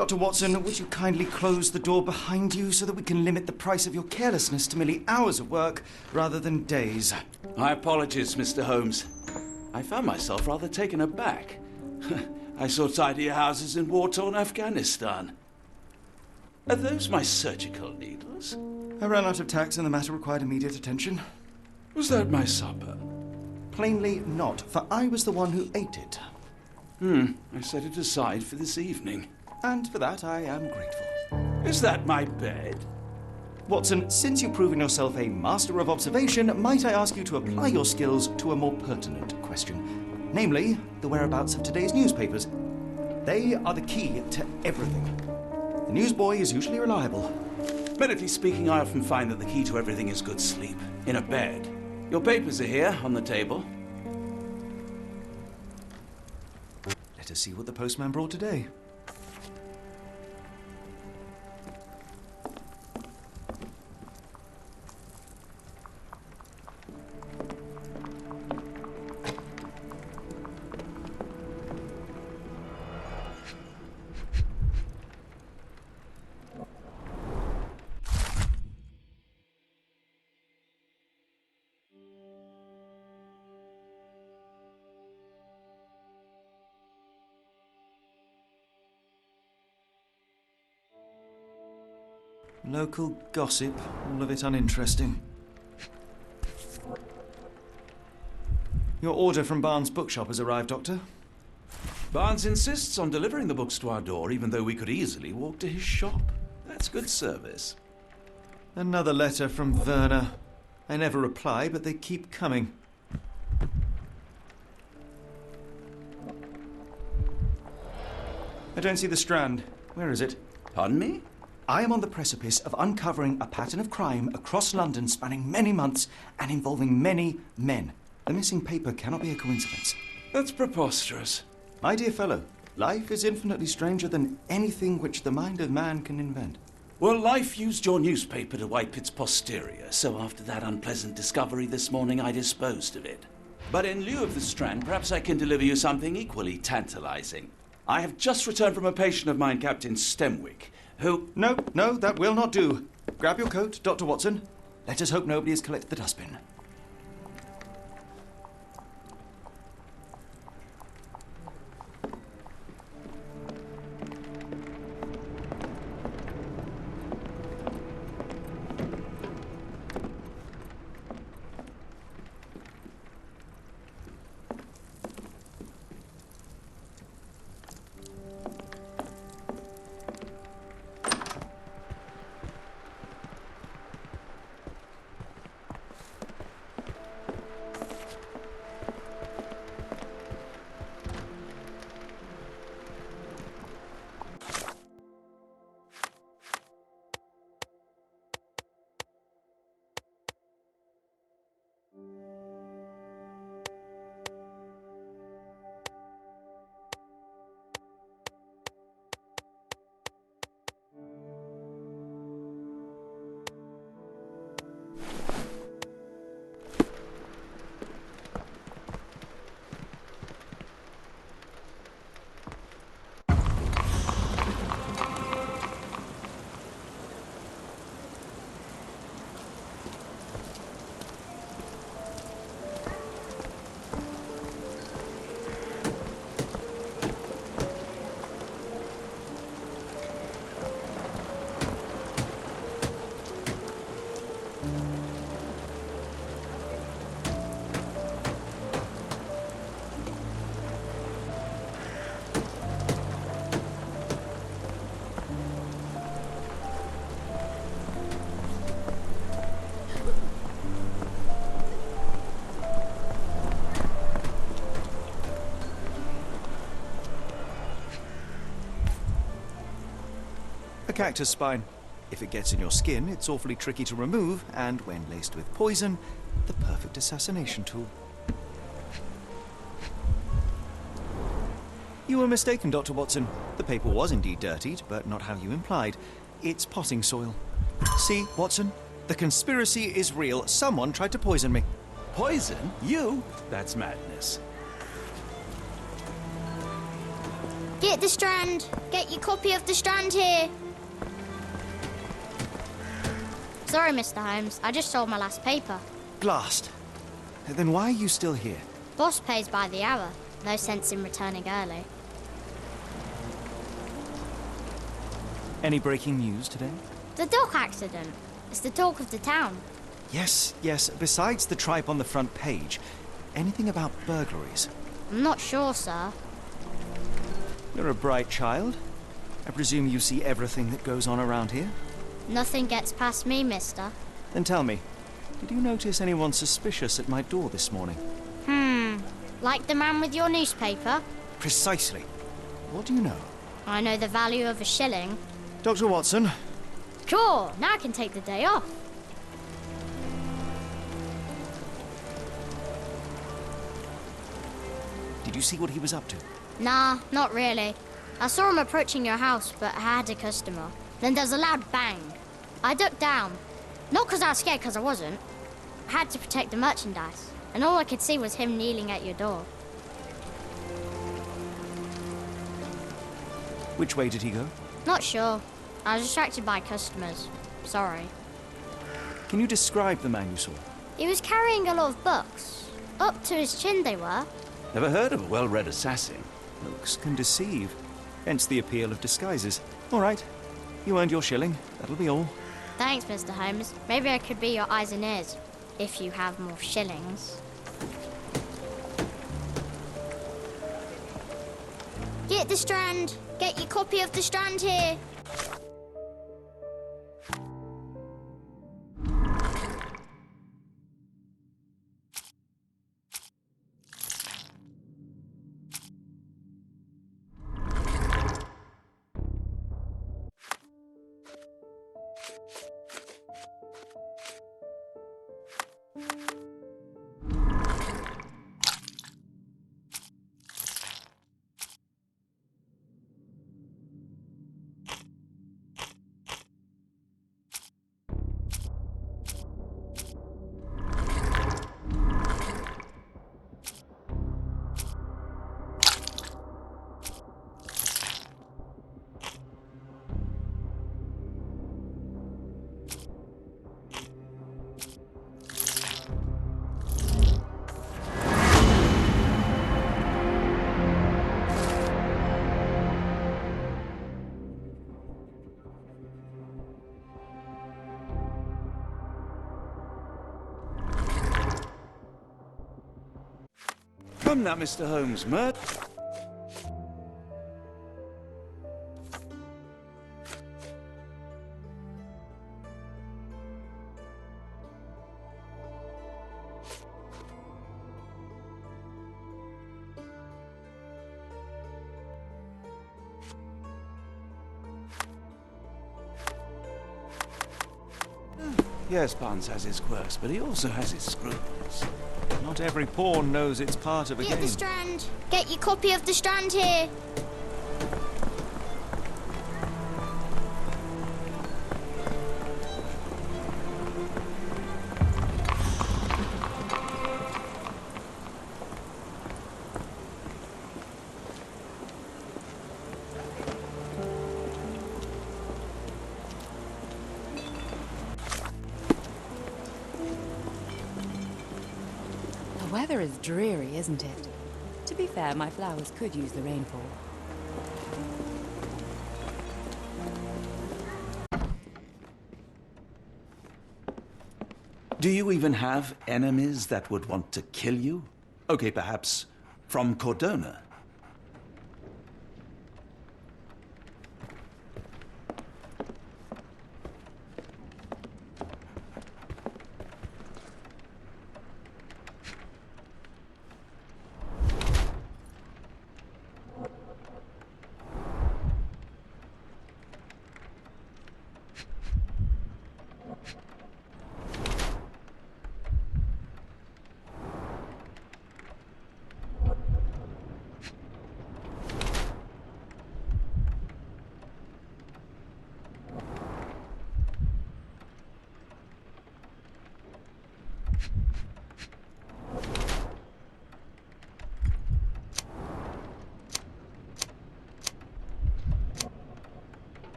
Dr. Watson, would you kindly close the door behind you so that we can limit the price of your carelessness to merely hours of work rather than days? My apologies, Mr. Holmes. I found myself rather taken aback. I saw tidier houses in war-torn Afghanistan. Are those my surgical needles? I ran out of tacks and the matter required immediate attention. Was that my supper? Plainly not, for I was the one who ate it. I set it aside for this evening. And for that I am grateful. Is that my bed? Watson, since you've proven yourself a master of observation, might I ask you to apply your skills to a more pertinent question? Namely, the whereabouts of today's newspapers. They are the key to everything. The newsboy is usually reliable. Medically speaking, I often find that the key to everything is good sleep. In a bed. Your papers are here, on the table. Let us see what the postman brought today. Local gossip, all of it uninteresting. Your order from Barnes' bookshop has arrived, Doctor. Barnes insists on delivering the books to our door, even though we could easily walk to his shop. That's good service. Another letter from Werner. I never reply, but they keep coming. I don't see the Strand. Where is it? Pardon me? I am on the precipice of uncovering a pattern of crime across London spanning many months and involving many men. The missing paper cannot be a coincidence. That's preposterous. My dear fellow, life is infinitely stranger than anything which the mind of man can invent. Well, life used your newspaper to wipe its posterior, so after that unpleasant discovery this morning, I disposed of it. But in lieu of the Strand, perhaps I can deliver you something equally tantalizing. I have just returned from a patient of mine, Captain Stemwick, who... No, that will not do. Grab your coat, Dr. Watson. Let us hope nobody has collected the dustbin. A cactus spine. If it gets in your skin, it's awfully tricky to remove, and when laced with poison, the perfect assassination tool. You were mistaken, Dr. Watson. The paper was indeed dirtied, but not how you implied. It's potting soil. See, Watson? The conspiracy is real. Someone tried to poison me. Poison? You? That's madness. Get the Strand! Get your copy of the Strand here! Sorry, Mr. Holmes. I just sold my last paper. Blast. Then why are you still here? Boss pays by the hour. No sense in returning early. Any breaking news today? The dock accident. It's the talk of the town. Yes. Besides the tripe on the front page, anything about burglaries? I'm not sure, sir. You're a bright child. I presume you see everything that goes on around here? Nothing gets past me, mister. Then tell me, did you notice anyone suspicious at my door this morning? Like the man with your newspaper? Precisely. What do you know? I know the value of a shilling. Dr. Watson? Sure, now I can take the day off. Did you see what he was up to? Nah, not really. I saw him approaching your house, but I had a customer. Then there's a loud bang. I ducked down. Not because I was scared, because I wasn't. I had to protect the merchandise. And all I could see was him kneeling at your door. Which way did he go? Not sure. I was distracted by customers. Sorry. Can you describe the man you saw? He was carrying a lot of books. Up to his chin they were. Never heard of a well-read assassin. Looks can deceive. Hence the appeal of disguises. All right. You earned your shilling. That'll be all. Thanks, Mr. Holmes. Maybe I could be your eyes and ears. If you have more shillings. Get the Strand! Get your copy of the Strand here! Come now, Mr. Holmes, Yes, Barnes has his quirks, but he also has his scruples. Not every pawn knows it's part of a Get game. the Strand! Get your copy of the Strand here! The weather is dreary, isn't it? To be fair, my flowers could use the rainfall. Do you even have enemies that would want to kill you? Okay, perhaps from Cordona.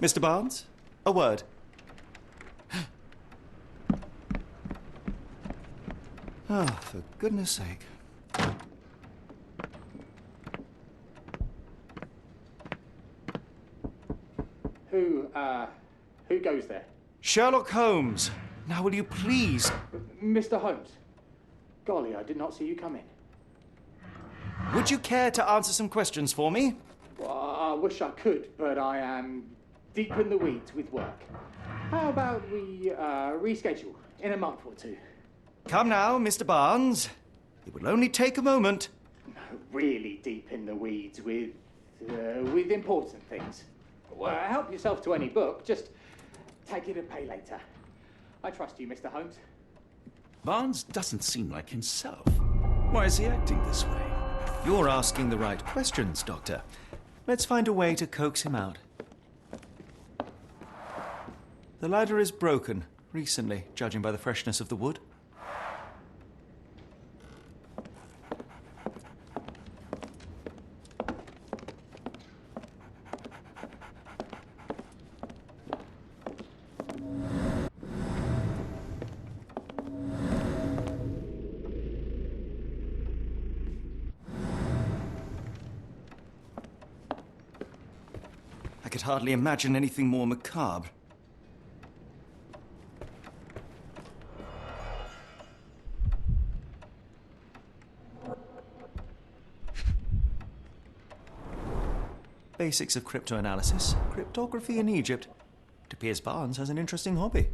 Mr. Barnes, a word. Oh, for goodness sake. Who goes there? Sherlock Holmes. Now will you please... Mr. Holmes. Golly, I did not see you come in. Would you care to answer some questions for me? Well, I wish I could, but I am deep in the weeds with work. How about we reschedule in a month or two? Come now, Mr. Barnes. It will only take a moment. No, really deep in the weeds with important things. Well, help yourself to any book. Just take it and pay later. I trust you, Mr. Holmes. Barnes doesn't seem like himself. Why is he acting this way? You're asking the right questions, Doctor. Let's find a way to coax him out. The ladder is broken, recently, judging by the freshness of the wood. I could hardly imagine anything more macabre. Basics of cryptoanalysis, cryptography in Egypt. It appears Barnes has an interesting hobby.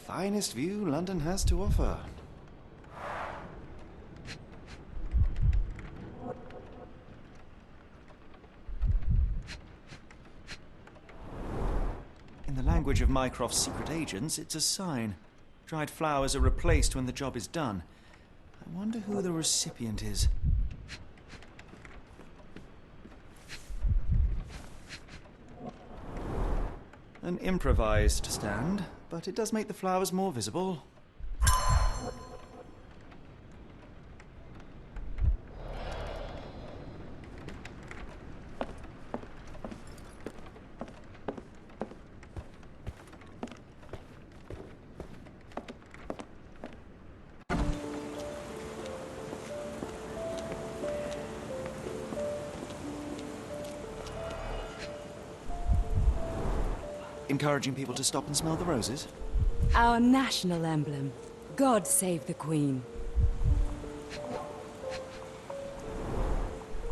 Finest view London has to offer. In the language of Mycroft's secret agents, it's a sign. Dried flowers are replaced when the job is done. I wonder who the recipient is. An improvised stand, but it does make the flowers more visible. Encouraging people to stop and smell the roses? Our national emblem. God save the Queen.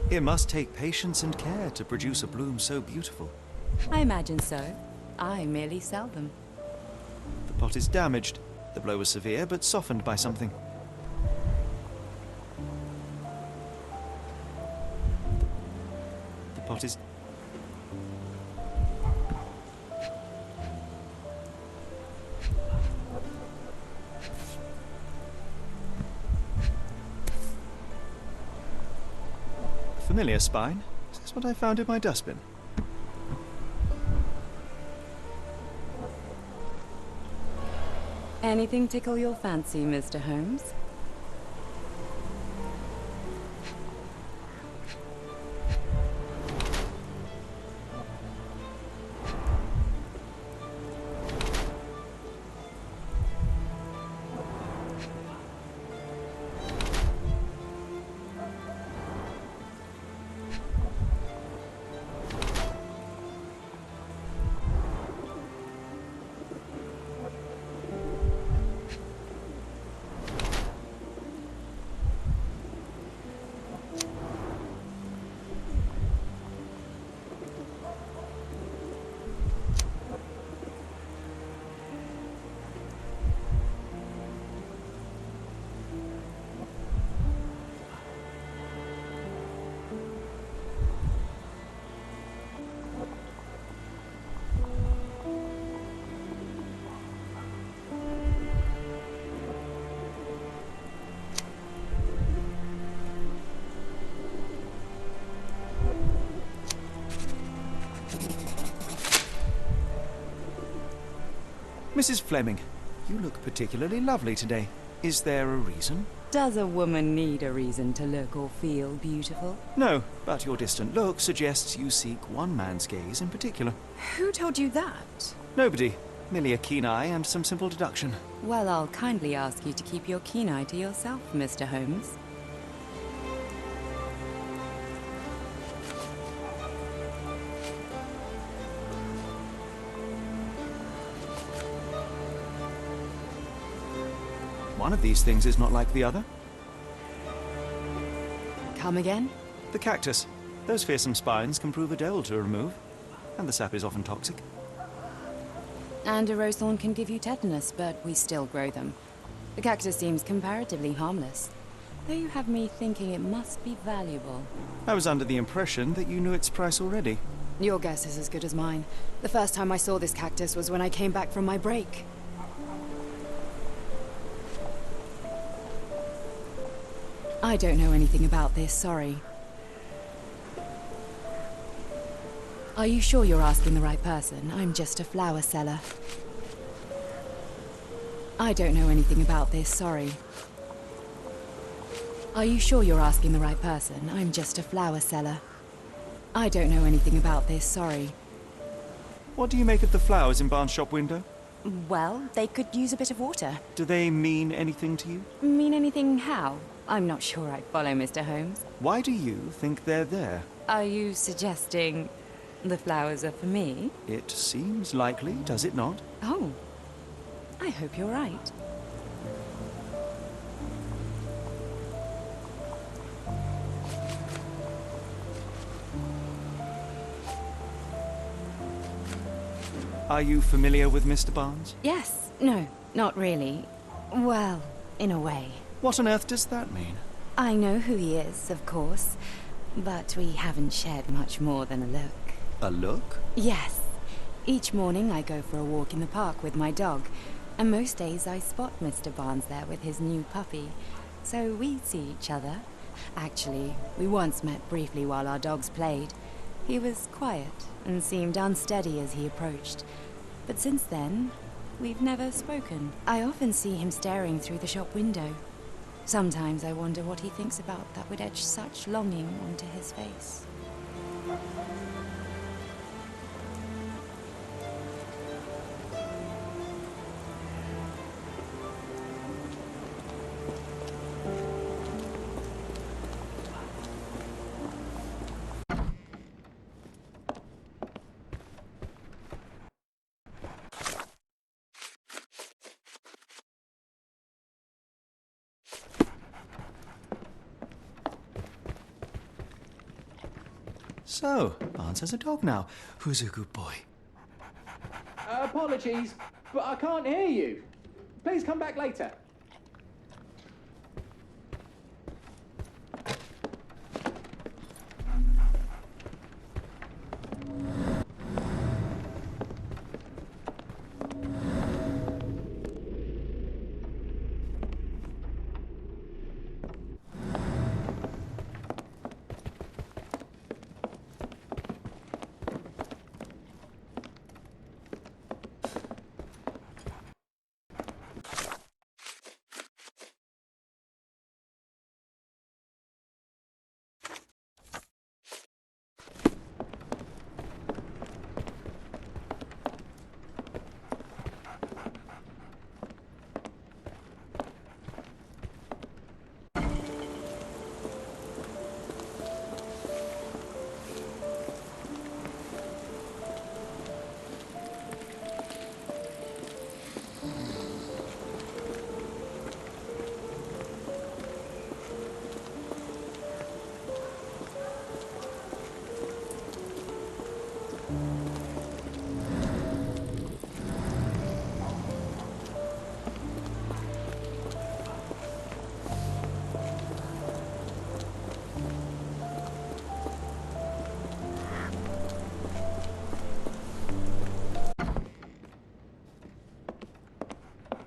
It must take patience and care to produce a bloom so beautiful. I imagine so. I merely sell them. The pot is damaged. The blow was severe, but softened by something. The pot is... familiar spine. Is this what I found in my dustbin? Anything tickle your fancy, Mr. Holmes? Mrs. Fleming, you look particularly lovely today. Is there a reason? Does a woman need a reason to look or feel beautiful? No, but your distant look suggests you seek one man's gaze in particular. Who told you that? Nobody. Merely a keen eye and some simple deduction. Well, I'll kindly ask you to keep your keen eye to yourself, Mr. Holmes. One of these things is not like the other. Come again? The cactus. Those fearsome spines can prove a devil to remove, and the sap is often toxic. And a rose thorn can give you tetanus, but we still grow them. The cactus seems comparatively harmless, though you have me thinking it must be valuable. I was under the impression that you knew its price already. Your guess is as good as mine. The first time I saw this cactus was when I came back from my break. I don't know anything about this, sorry. Are you sure you're asking the right person? I'm just a flower seller. I don't know anything about this, sorry. Are you sure you're asking the right person? I'm just a flower seller. I don't know anything about this, sorry. What do you make of the flowers in Barnes' shop window? Well, they could use a bit of water. Do they mean anything to you? Mean anything how? I'm not sure I follow, Mr. Holmes. Why do you think they're there? Are you suggesting the flowers are for me? It seems likely, does it not? Oh, I hope you're right. Are you familiar with Mr. Barnes? Yes. No, not really. Well, in a way. What on earth does that mean? I know who he is, of course, but we haven't shared much more than a look. A look? Yes. Each morning I go for a walk in the park with my dog, and most days I spot Mr. Barnes there with his new puppy, so we see each other. Actually, we once met briefly while our dogs played. He was quiet and seemed unsteady as he approached, but since then, we've never spoken. I often see him staring through the shop window. Sometimes I wonder what he thinks about that would etch such longing onto his face. So, Barnes has a dog now. Who's a good boy? Apologies, but I can't hear you. Please come back later.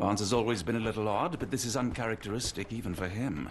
Barnes has always been a little odd, but this is uncharacteristic even for him.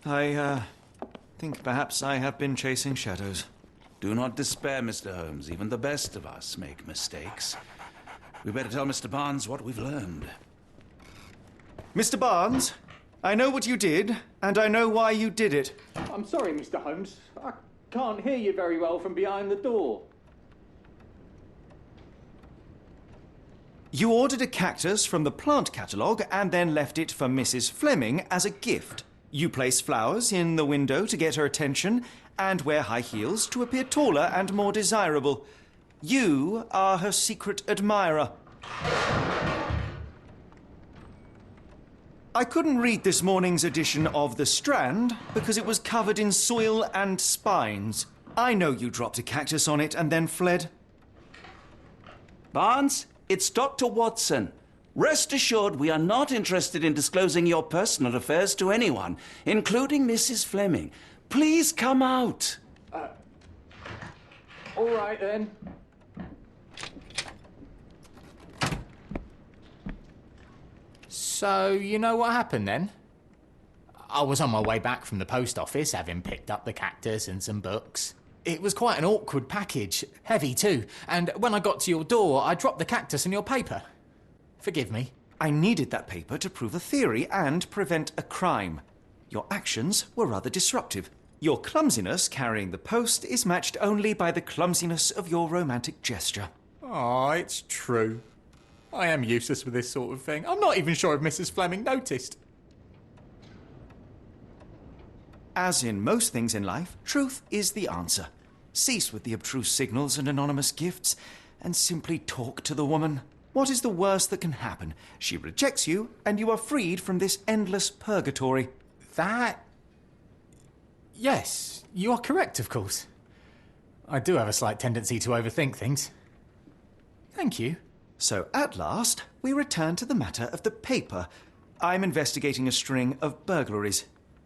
I think perhaps I have been chasing shadows. Do not despair, Mr. Holmes. Even the best of us make mistakes. We better tell Mr. Barnes what we've learned. Mr. Barnes, I know what you did, and I know why you did it. I'm sorry, Mr. Holmes. I can't hear you very well from behind the door. You ordered a cactus from the plant catalogue and then left it for Mrs. Fleming as a gift. You place flowers in the window to get her attention and wear high heels to appear taller and more desirable. You are her secret admirer. I couldn't read this morning's edition of The Strand because it was covered in soil and spines. I know you dropped a cactus on it and then fled. Barnes, it's Dr. Watson. Rest assured we are not interested in disclosing your personal affairs to anyone, including Mrs. Fleming. Please come out. All right, then. So, you know what happened then? I was on my way back from the post office, having picked up the cactus and some books. It was quite an awkward package, heavy too, and when I got to your door, I dropped the cactus in your paper. Forgive me. I needed that paper to prove a theory and prevent a crime. Your actions were rather disruptive. Your clumsiness carrying the post is matched only by the clumsiness of your romantic gesture. Oh, it's true. I am useless with this sort of thing. I'm not even sure if Mrs. Fleming noticed. As in most things in life, truth is the answer. Cease with the abstruse signals and anonymous gifts, and simply talk to the woman. What is the worst that can happen? She rejects you, and you are freed from this endless purgatory. That... Yes, you are correct, of course. I do have a slight tendency to overthink things. Thank you. So, at last, we return to the matter of the paper. I'm investigating a string of burglaries.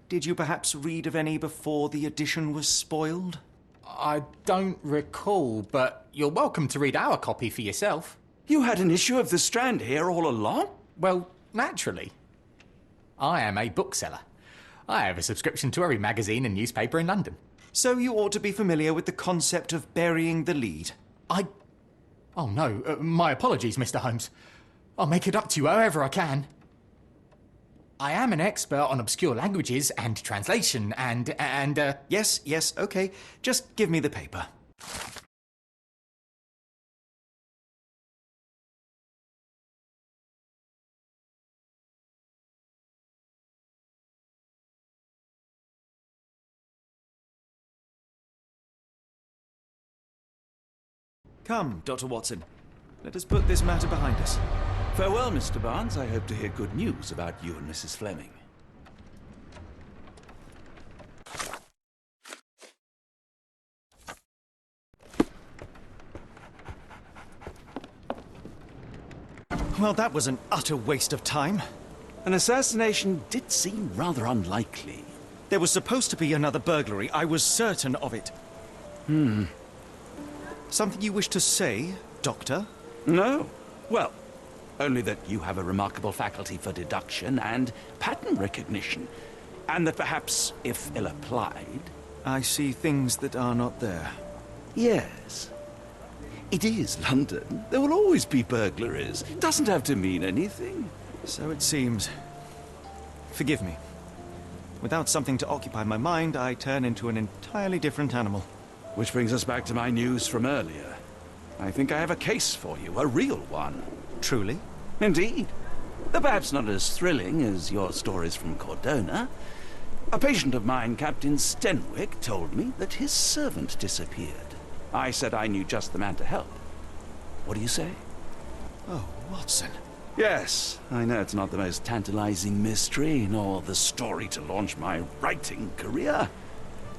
Did you perhaps read of any before the edition was spoiled? I don't recall, but you're welcome to read our copy for yourself. You had an issue of The Strand here all along? Well, naturally. I am a bookseller. I have a subscription to every magazine and newspaper in London. So you ought to be familiar with the concept of burying the lead. Oh no, my apologies, Mr. Holmes. I'll make it up to you however I can. I am an expert on obscure languages and translation and Yes, okay. Just give me the paper. Come, Dr. Watson. Let us put this matter behind us. Farewell, Mr. Barnes. I hope to hear good news about you and Mrs. Fleming. Well, that was an utter waste of time. An assassination did seem rather unlikely. There was supposed to be another burglary. I was certain of it. Something you wish to say, Doctor? No. Well, only that you have a remarkable faculty for deduction and pattern recognition. And that perhaps, if ill-applied... I see things that are not there. Yes. It is London. There will always be burglaries. It doesn't have to mean anything. So it seems. Forgive me. Without something to occupy my mind, I turn into an entirely different animal. Which brings us back to my news from earlier. I think I have a case for you, a real one. Truly? Indeed. Though perhaps not as thrilling as your stories from Cordona. A patient of mine, Captain Stenwick, told me that his servant disappeared. I said I knew just the man to help. What do you say? Oh, Watson. Yes, I know it's not the most tantalizing mystery, nor the story to launch my writing career.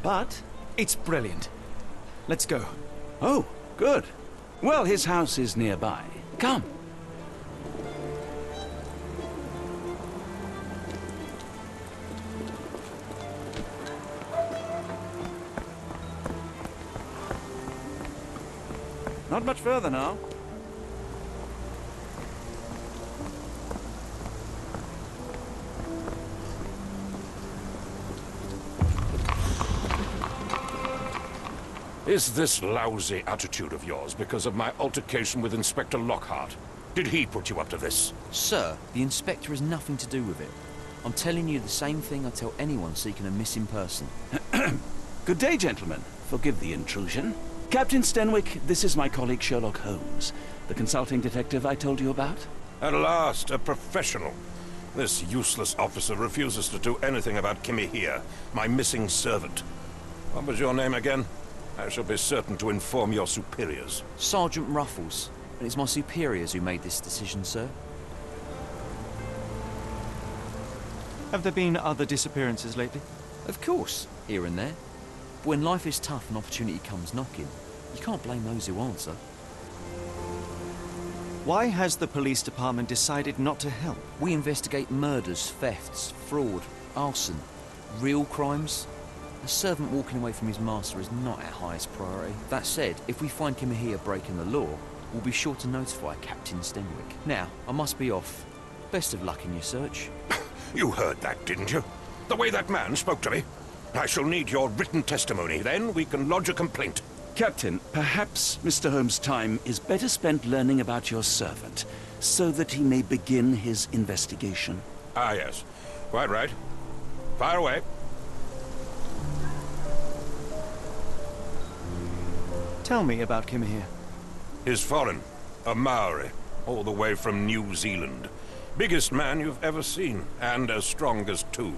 But... it's brilliant. Let's go. Oh, good. Well, his house is nearby. Come. Not much further now. Is this lousy attitude of yours because of my altercation with Inspector Lockhart? Did he put you up to this? Sir, the inspector has nothing to do with it. I'm telling you the same thing I tell anyone seeking a missing person. Good day, gentlemen. Forgive the intrusion. Captain Stenwick, this is my colleague Sherlock Holmes, the consulting detective I told you about. At last, a professional. This useless officer refuses to do anything about Kimmy here, my missing servant. What was your name again? I shall be certain to inform your superiors. Sergeant Ruffles. And it's my superiors who made this decision, sir. Have there been other disappearances lately? Of course, here and there. But when life is tough and opportunity comes knocking, you can't blame those who answer. Why has the police department decided not to help? We investigate murders, thefts, fraud, arson, real crimes. A servant walking away from his master is not our highest priority. That said, if we find him here breaking the law, we'll be sure to notify Captain Stenwick. Now, I must be off. Best of luck in your search. You heard that, didn't you? The way that man spoke to me. I shall need your written testimony, then we can lodge a complaint. Captain, perhaps Mr. Holmes' time is better spent learning about your servant, so that he may begin his investigation. Ah, yes. Quite right. Fire away. Tell me about Kim here. He's foreign. A Maori. All the way from New Zealand. Biggest man you've ever seen, and as strong as two.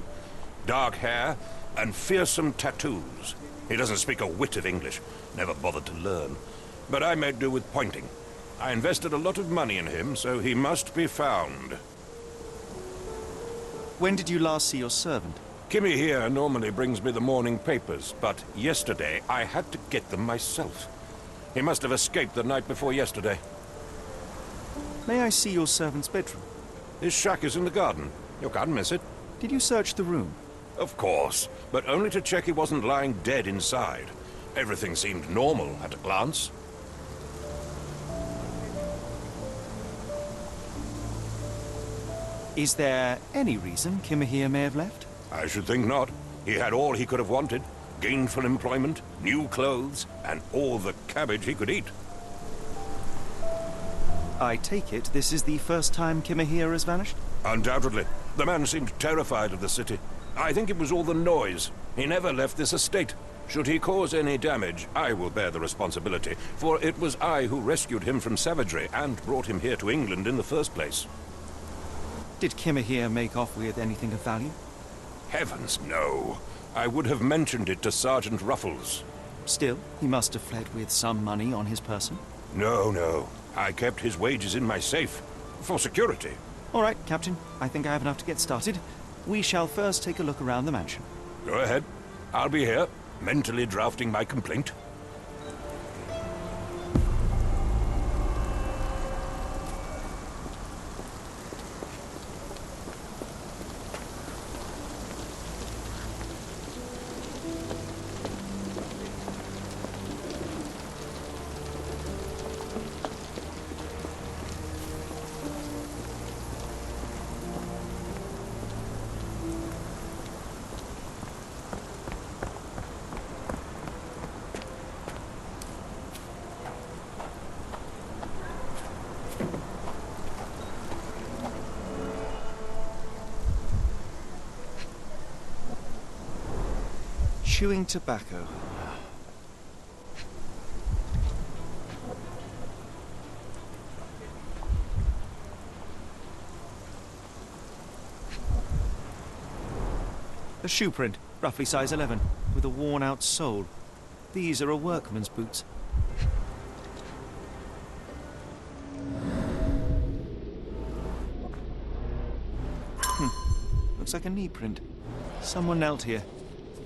Dark hair and fearsome tattoos. He doesn't speak a whit of English. Never bothered to learn. But I made do with pointing. I invested a lot of money in him, so he must be found. When did you last see your servant? Kimmy here normally brings me the morning papers, but yesterday I had to get them myself. He must have escaped the night before yesterday. May I see your servant's bedroom? His shack is in the garden. You can't miss it. Did you search the room? Of course, but only to check he wasn't lying dead inside. Everything seemed normal at a glance. Is there any reason Kim here may have left? I should think not. He had all he could have wanted. Gainful employment, new clothes, and all the cabbage he could eat. I take it this is the first time Kim here has vanished? Undoubtedly. The man seemed terrified of the city. I think it was all the noise. He never left this estate. Should he cause any damage, I will bear the responsibility, for it was I who rescued him from savagery and brought him here to England in the first place. Did Kim here make off with anything of value? Heavens, no. I would have mentioned it to Sergeant Ruffles. Still, he must have fled with some money on his person. No. I kept his wages in my safe. For security. All right, Captain. I think I have enough to get started. We shall first take a look around the mansion. Go ahead. I'll be here, mentally drafting my complaint. Chewing tobacco. A shoe print, roughly size 11, with a worn-out sole. These are a workman's boots. Looks like a knee print. Someone knelt here.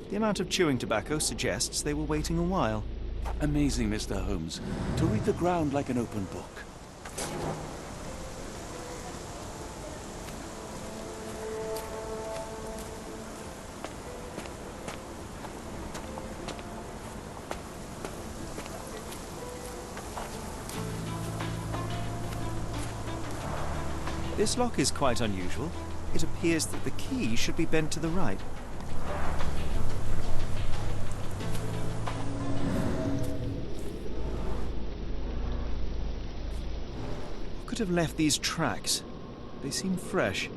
The amount of chewing tobacco suggests they were waiting a while. Amazing, Mr. Holmes. To read the ground like an open book. This lock is quite unusual. It appears that the key should be bent to the right. could have left these tracks? They seem fresh.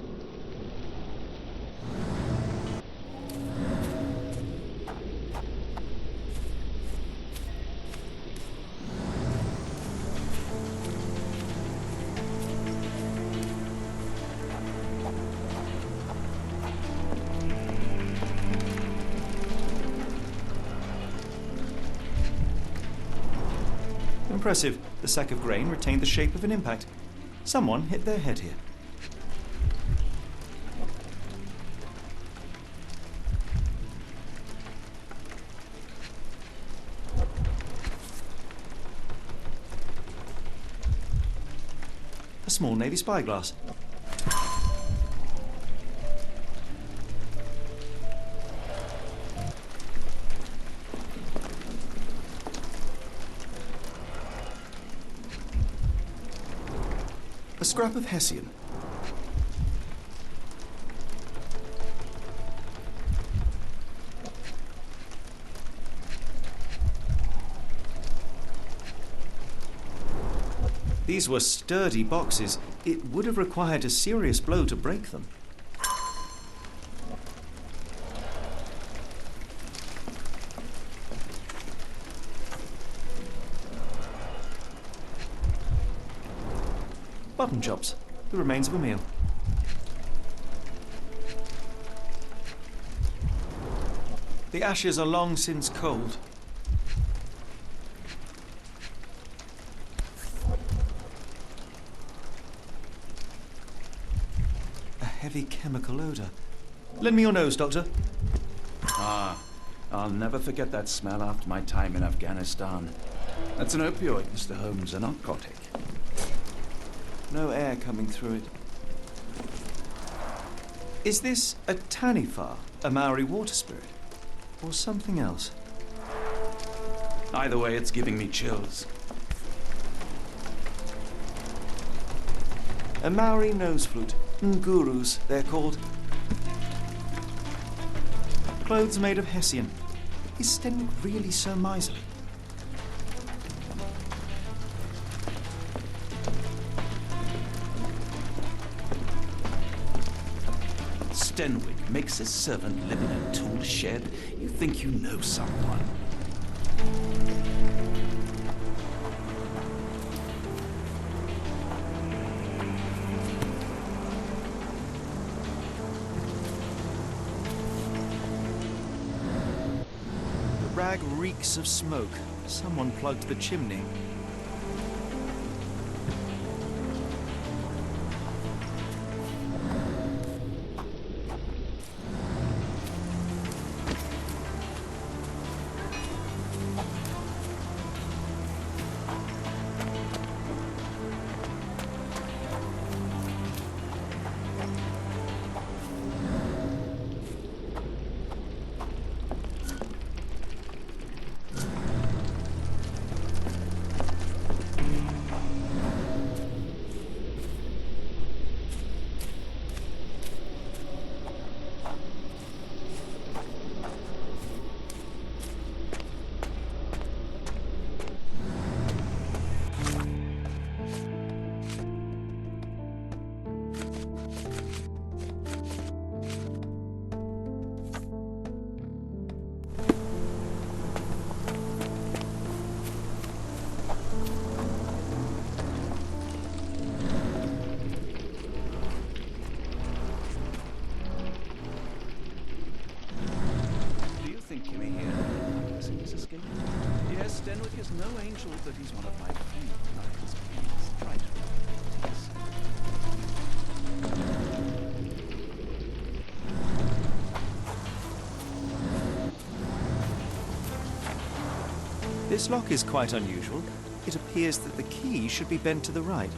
Impressive. The sack of grain retained the shape of an impact. Someone hit their head here. A small Navy spyglass. A scrap of Hessian. These were sturdy boxes. It would have required a serious blow to break them. Button chops, the remains of a meal. The ashes are long since cold. A heavy chemical odor. Lend me your nose, Doctor. Ah, I'll never forget that smell after my time in Afghanistan. That's an opioid, Mr. Holmes, a narcotic. No air coming through it. Is this a Tanifar, a Maori water spirit, or something else? Either way, it's giving me chills. A Maori nose flute. Ngurus, they're called. Clothes made of Hessian. Is Stenwick really so miserly? Stenwick makes his servant live in a tool shed. You think you know someone. The rag reeks of smoke. Someone plugged the chimney. Yes, Stenwick is no angel, but he's one of my few clients. Please try to This lock is quite unusual. It appears that the key should be bent to the right.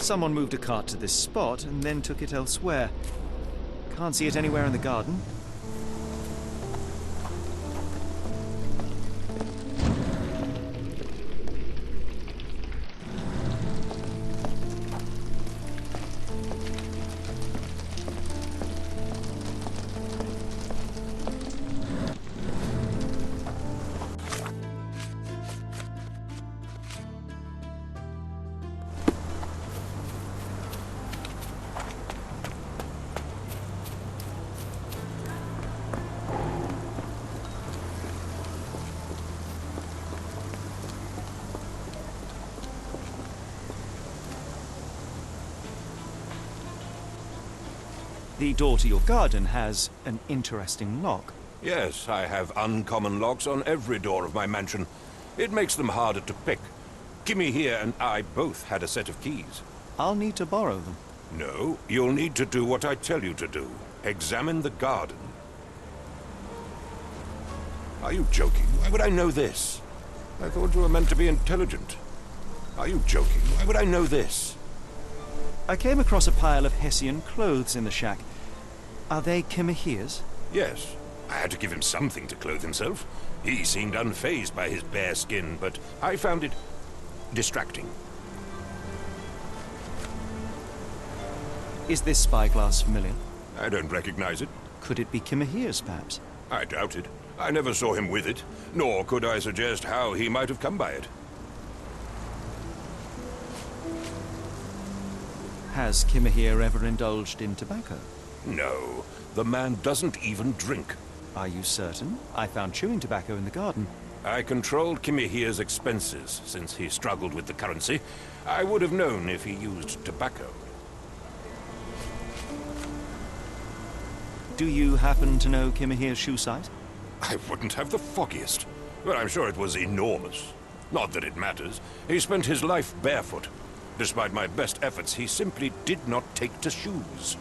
Someone moved a cart to this spot and then took it elsewhere. Can't see it anywhere in the garden. The door to your garden has an interesting lock. Yes, I have uncommon locks on every door of my mansion. It makes them harder to pick. Kimmy here and I both had a set of keys. I'll need to borrow them. No, you'll need to do what I tell you to do. Examine the garden. Are you joking? Why would I know this? I thought you were meant to be intelligent. Are you joking? Why would I know this? I came across a pile of Hessian clothes in the shack. Are they Kimahir's? Yes. I had to give him something to clothe himself. He seemed unfazed by his bare skin, but I found it distracting. Is this spyglass familiar? I don't recognize it. Could it be Kimahir's, perhaps? I doubt it. I never saw him with it, nor could I suggest how he might have come by it. Has Kimahir ever indulged in tobacco? No, the man doesn't even drink. Are you certain? I found chewing tobacco in the garden. I controlled Kimahir's expenses since he struggled with the currency. I would have known if he used tobacco. Do you happen to know Kimahir's shoe size? I wouldn't have the foggiest, but I'm sure it was enormous. Not that it matters. He spent his life barefoot. Despite my best efforts, he simply did not take to shoes.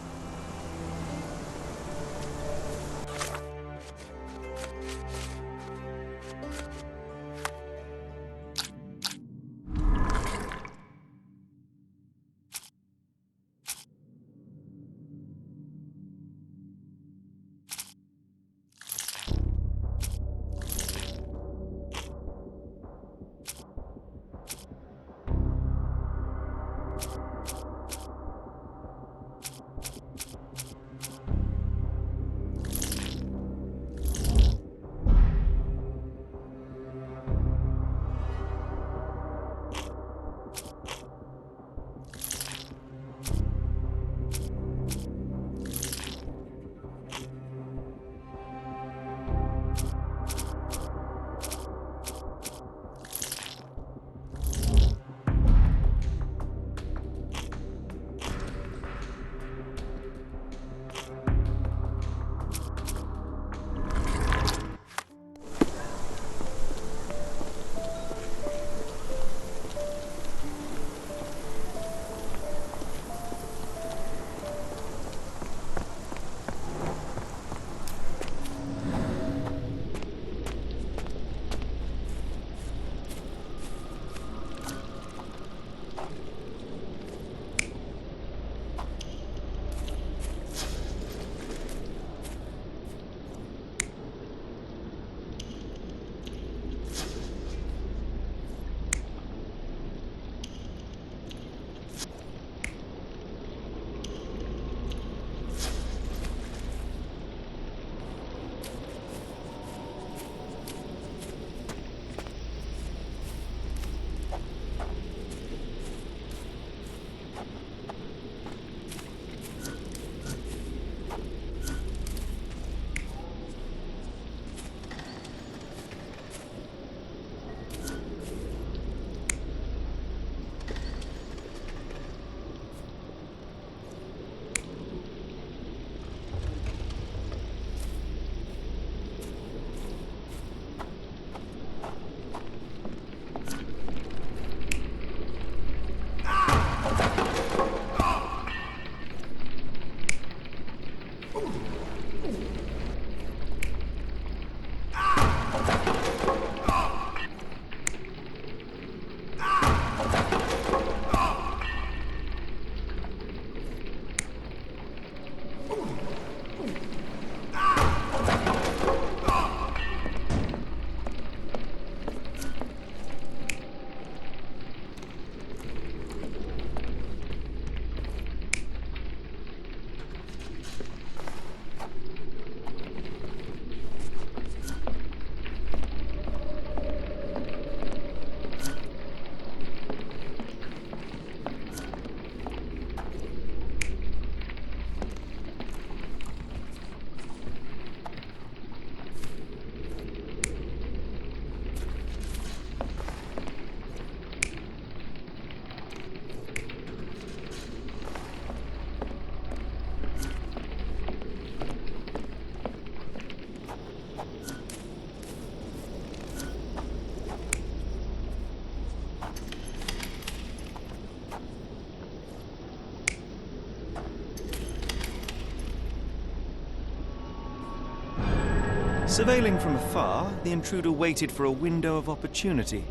Surveilling from afar, the intruder waited for a window of opportunity.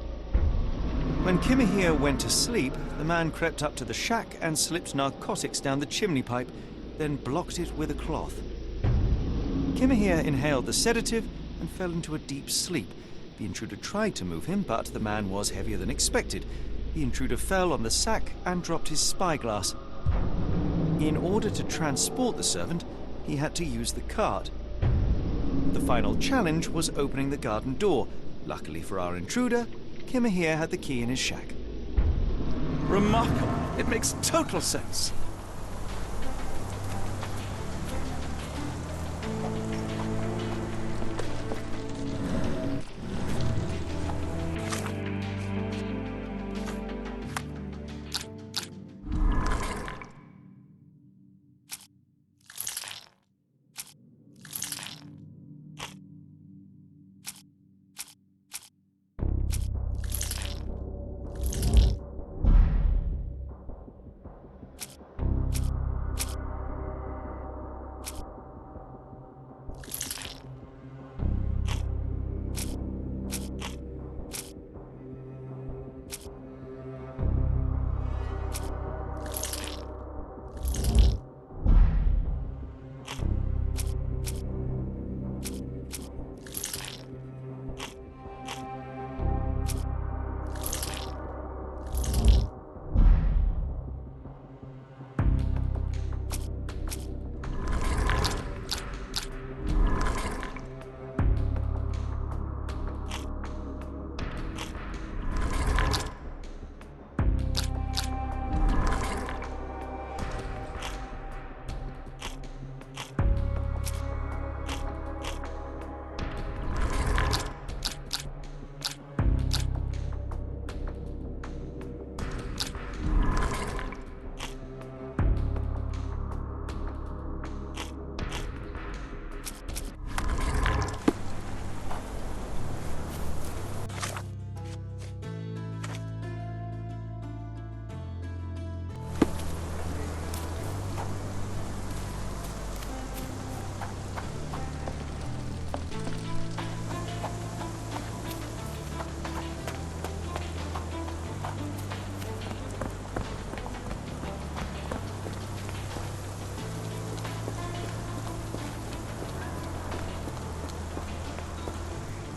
When Kimahir went to sleep, the man crept up to the shack and slipped narcotics down the chimney pipe, then blocked it with a cloth. Kimahir inhaled the sedative and fell into a deep sleep. The intruder tried to move him, but the man was heavier than expected. The intruder fell on the sack and dropped his spyglass. In order to transport the servant, he had to use the cart. The final challenge was opening the garden door. Luckily for our intruder, Kimahir had the key in his shack. Remarkable. It makes total sense.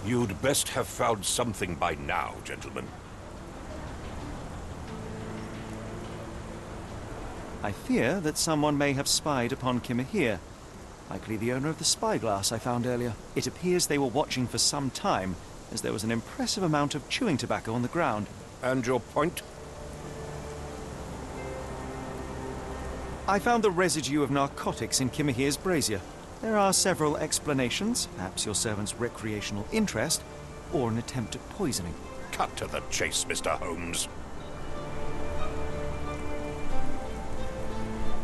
You'd best have found something by now, gentlemen. I fear that someone may have spied upon Kimahir. Likely the owner of the spyglass I found earlier. It appears they were watching for some time, as there was an impressive amount of chewing tobacco on the ground. And your point? I found the residue of narcotics in Kimahir's brazier. There are several explanations, perhaps your servant's recreational interest, or an attempt at poisoning. Cut to the chase, Mr. Holmes.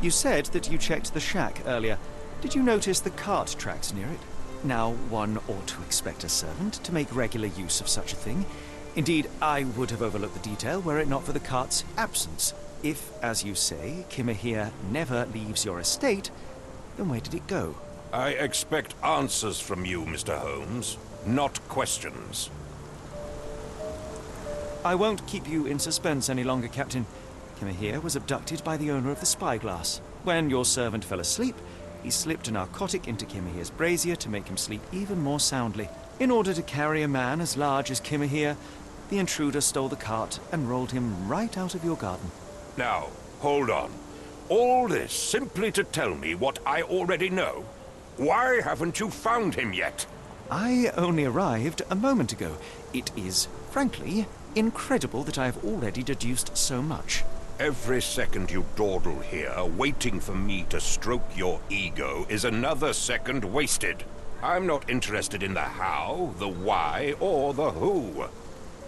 You said that you checked the shack earlier. Did you notice the cart tracks near it? Now, one ought to expect a servant to make regular use of such a thing. Indeed, I would have overlooked the detail were it not for the cart's absence. If, as you say, Kimahir never leaves your estate, then where did it go? I expect answers from you, Mr. Holmes, not questions. I won't keep you in suspense any longer, Captain. Kimahir was abducted by the owner of the spyglass. When your servant fell asleep, he slipped a narcotic into Kimahir's brazier to make him sleep even more soundly. In order to carry a man as large as Kimahir, the intruder stole the cart and rolled him right out of your garden. Now, hold on. All this simply to tell me what I already know? Why haven't you found him yet? I only arrived a moment ago. It is, frankly, incredible that I have already deduced so much. Every second you dawdle here, waiting for me to stroke your ego, is another second wasted. I'm not interested in the how, the why, or the who.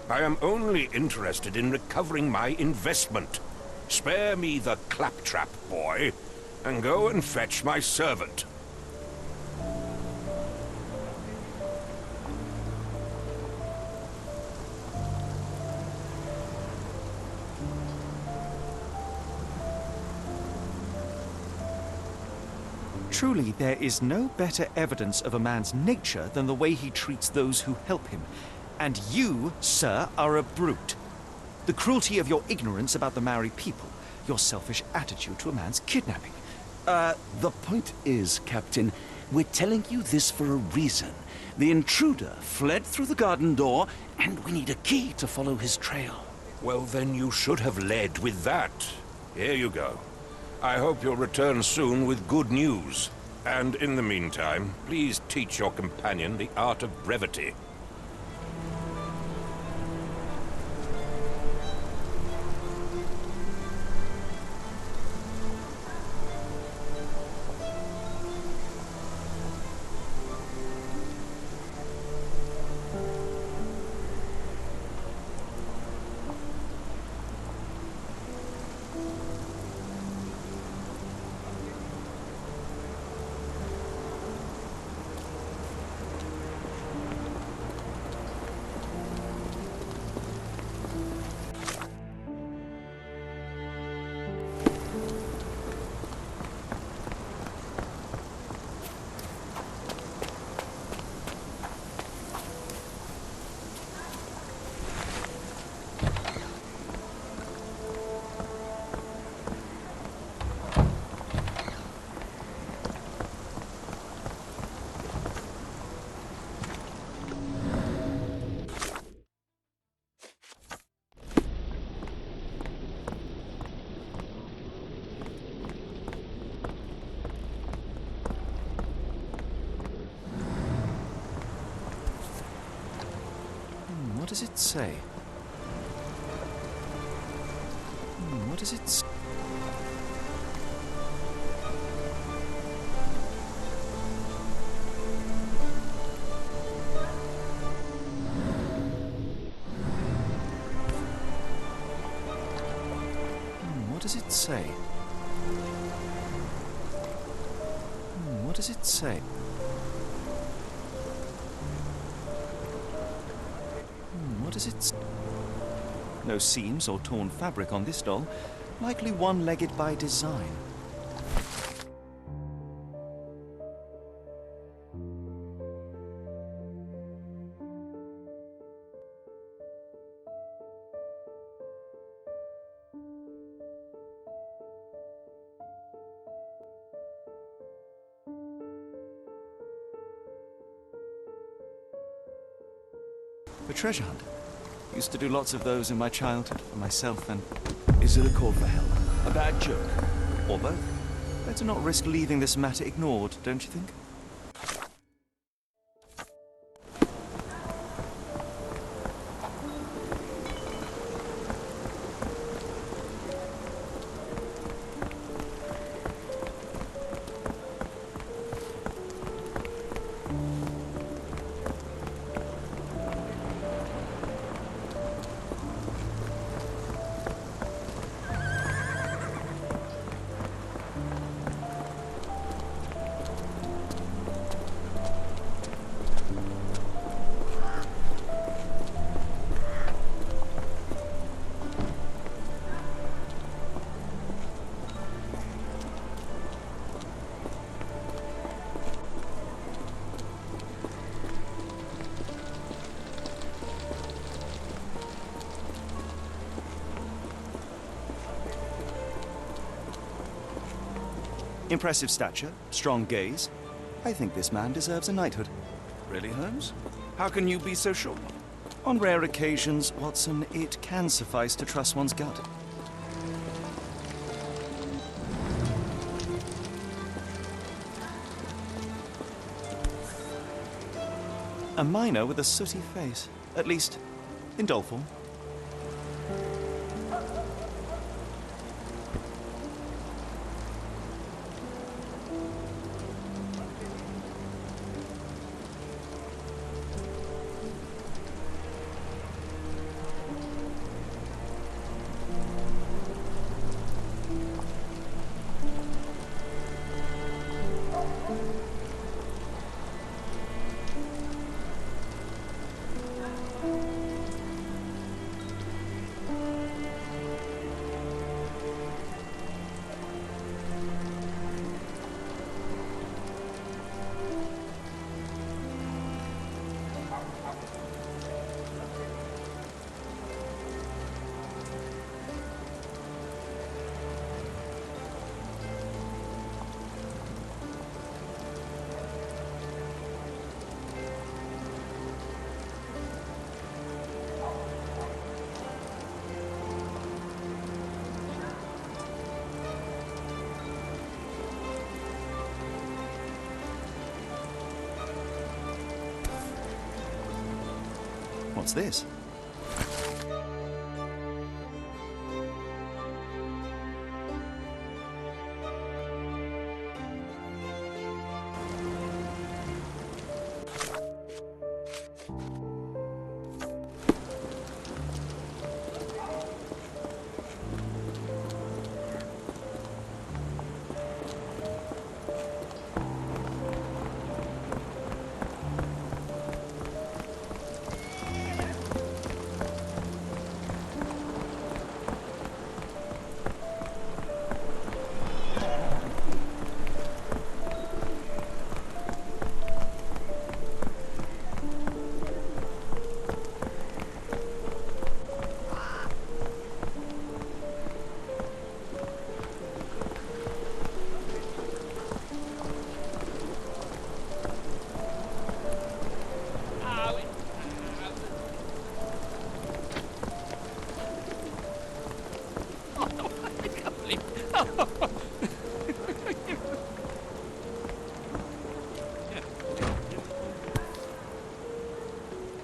I am only interested in recovering my investment. Spare me the claptrap, boy, and go and fetch my servant. Truly, there is no better evidence of a man's nature than the way he treats those who help him. And you, sir, are a brute. The cruelty of your ignorance about the Maori people, your selfish attitude to a man's kidnapping. The point is, Captain, we're telling you this for a reason. The intruder fled through the garden door, and we need a key to follow his trail. Well, then you should have led with that. Here you go. I hope you'll return soon with good news. And in the meantime, please teach your companion the art of brevity. What does it say? What does it say? What does it say? What does it say? What does it say? No seams or torn fabric on this doll. Likely one-legged by design. A treasure hunt. Used to do lots of those in my childhood for myself and... Is it a call for help? A bad joke? or both. Better not risk leaving this matter ignored, don't you think? Impressive stature, strong gaze. I think this man deserves a knighthood. Really, Holmes? How can you be so sure? On rare occasions, Watson, it can suffice to trust one's gut. A miner with a sooty face, at least in doll form. What's this?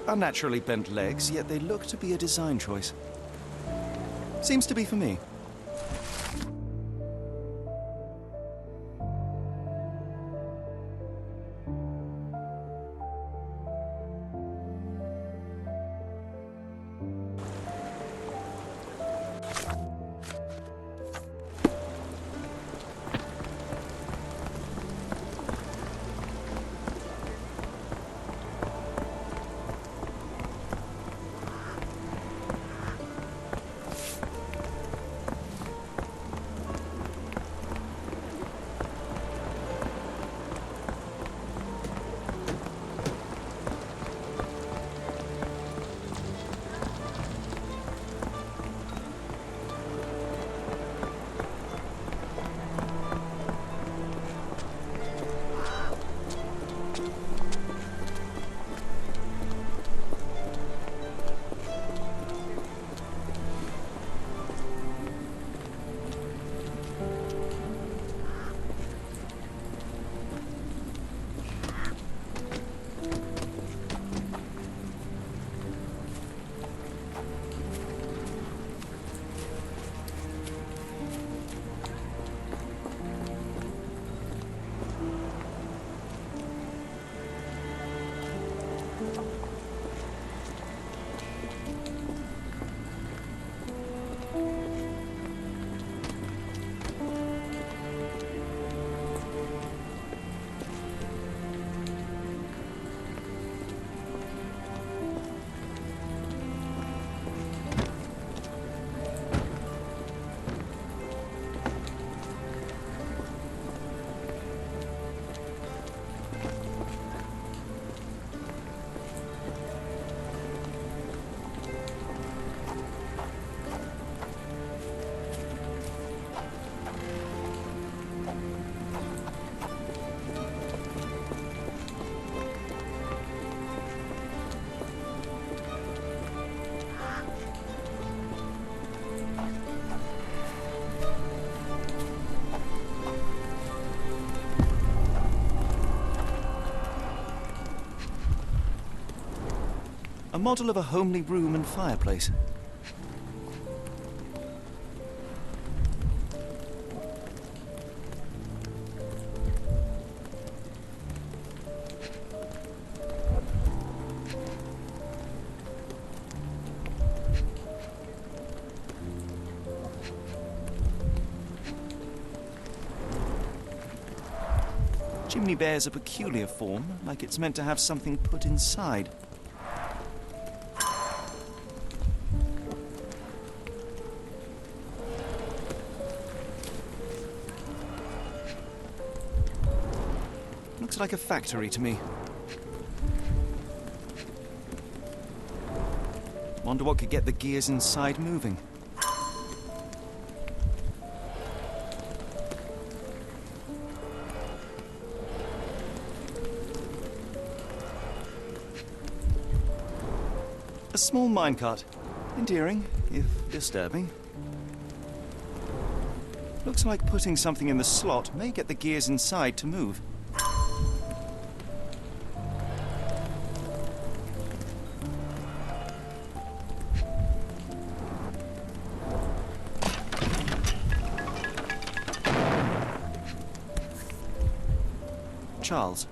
Unnaturally bent legs, yet they look to be a design choice. Seems to be for me. A model of a homely room and fireplace. Chimney bears a peculiar form, like it's meant to have something put inside. Looks like a factory to me. Wonder what could get the gears inside moving. A small minecart. Endearing, if disturbing. Looks like putting something in the slot may get the gears inside to move. Charles.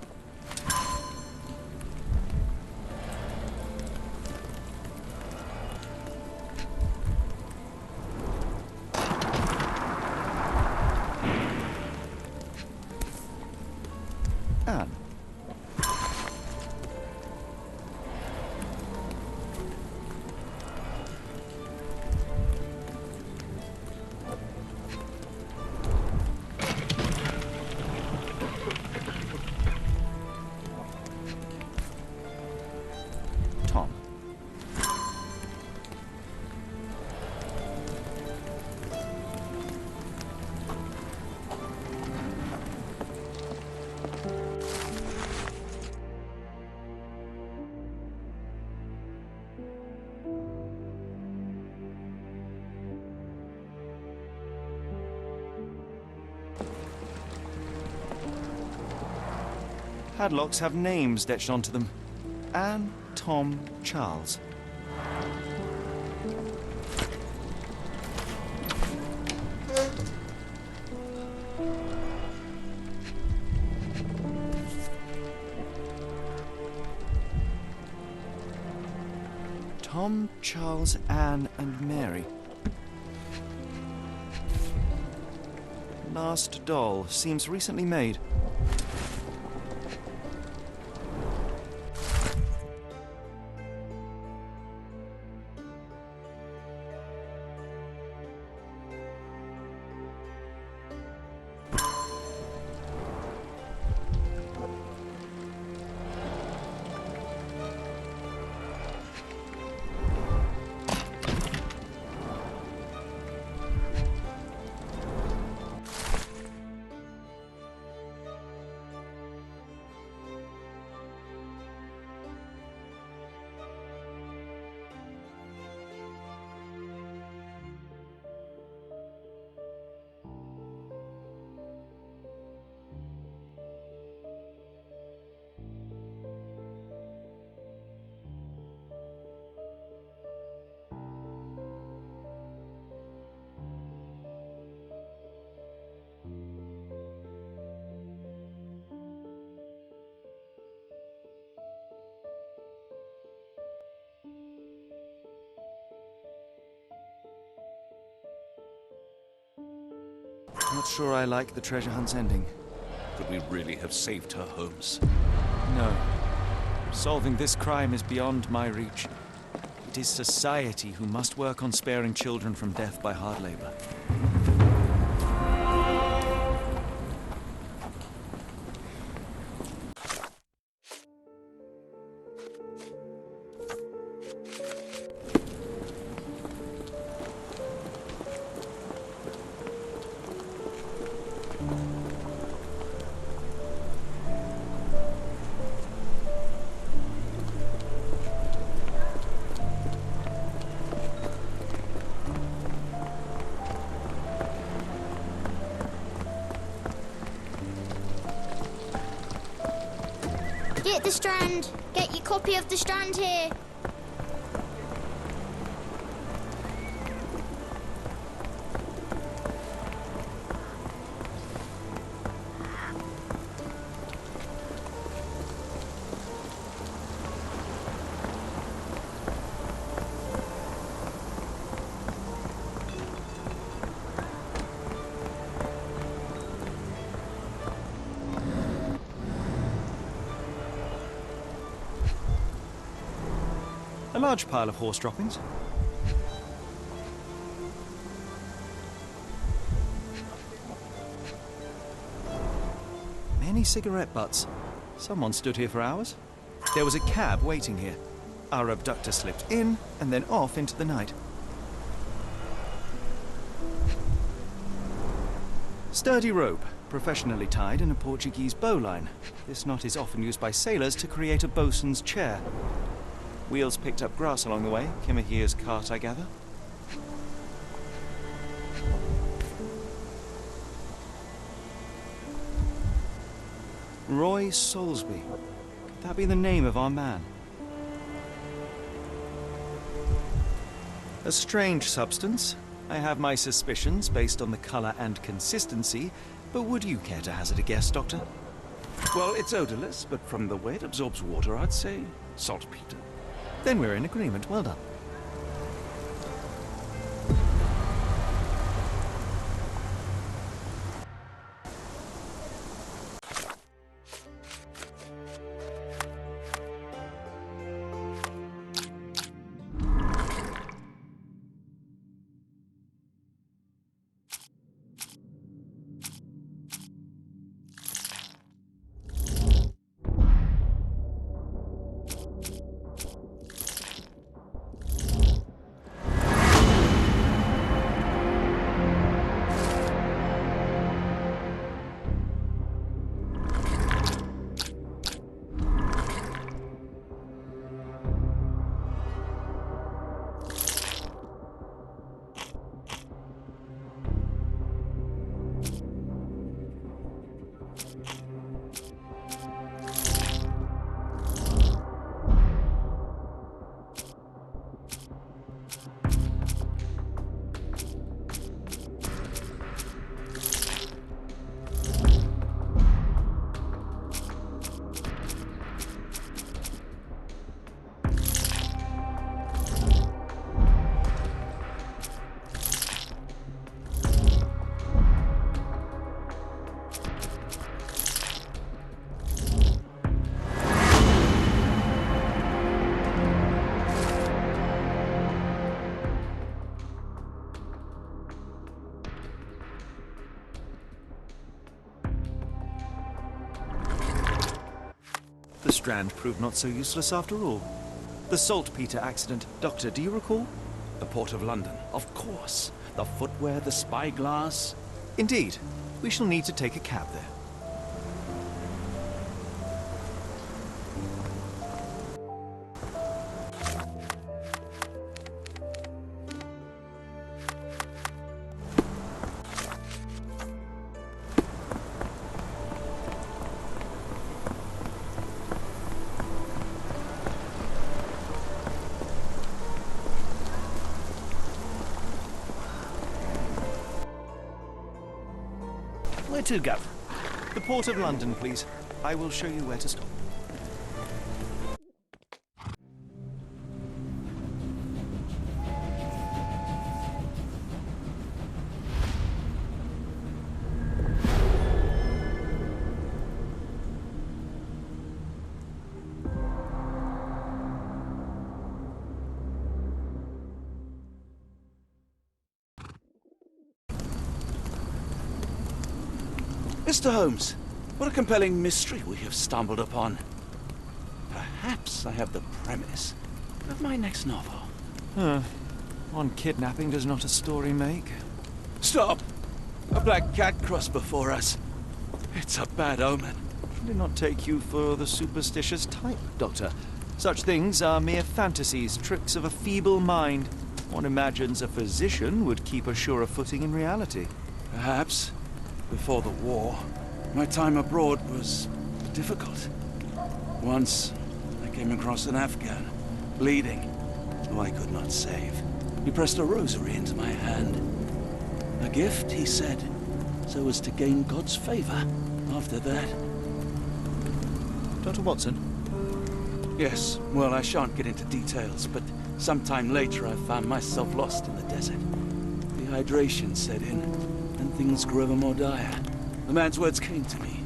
Anne. Tom. Padlocks have names etched onto them. Anne, Tom, Charles. Tom, Charles, Anne, and Mary. Last doll seems recently made. Not sure I like the treasure hunt's ending. Could we really have saved her, Holmes? No. Solving this crime is beyond my reach. It is society who must work on sparing children from death by hard labor. Get the Strand. Get your copy of the Strand here. A large pile of horse droppings. Many cigarette butts. Someone stood here for hours. There was a cab waiting here. Our abductor slipped in and then off into the night. Sturdy rope, professionally tied in a Portuguese bowline. This knot is often used by sailors to create a bosun's chair. Wheels picked up grass along the way. Kimahir's cart, I gather. Roy Soulsby. Could that be the name of our man? A strange substance. I have my suspicions based on the color and consistency, but would you care to hazard a guess, Doctor? Well, it's odorless, but from the way it absorbs water, I'd say saltpeter. Then we're in agreement. Well done. The Strand proved not so useless after all. The saltpeter accident. Doctor, do you recall? The Port of London, of course. The footwear, the spyglass. Indeed. We shall need to take a cab there. Where to, Gov? The Port of London, please. I will show you where to stop. Mr. Holmes, what a compelling mystery we have stumbled upon. Perhaps I have the premise of my next novel. One kidnapping does not a story make. Stop! A black cat crossed before us. It's a bad omen. I do not take you for the superstitious type, Doctor. Such things are mere fantasies, tricks of a feeble mind. One imagines a physician would keep a surer footing in reality. Perhaps. Before the war, my time abroad was difficult. Once, I came across an Afghan, bleeding, who I could not save. He pressed a rosary into my hand. A gift, he said, so as to gain God's favor. After that... Dr. Watson? Yes, well, I shan't get into details, but sometime later I found myself lost in the desert. Dehydration set in, and things grew ever more dire. The man's words came to me.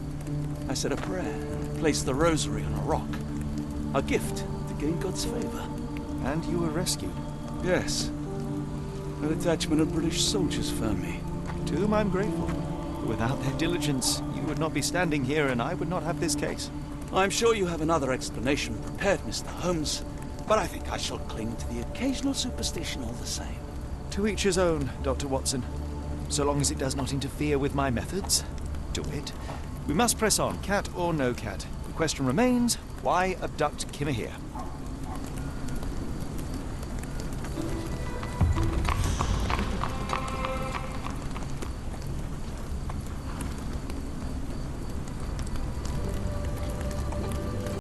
I said a prayer and placed the rosary on a rock. A gift to gain God's favor. And you were rescued? Yes. A detachment of British soldiers found me. To whom I'm grateful. Without their diligence, you would not be standing here and I would not have this case. I'm sure you have another explanation prepared, Mr. Holmes, but I think I shall cling to the occasional superstition all the same. To each his own, Dr. Watson. So long as it does not interfere with my methods, do it. We must press on, cat or no cat. The question remains, why abduct Kimahir?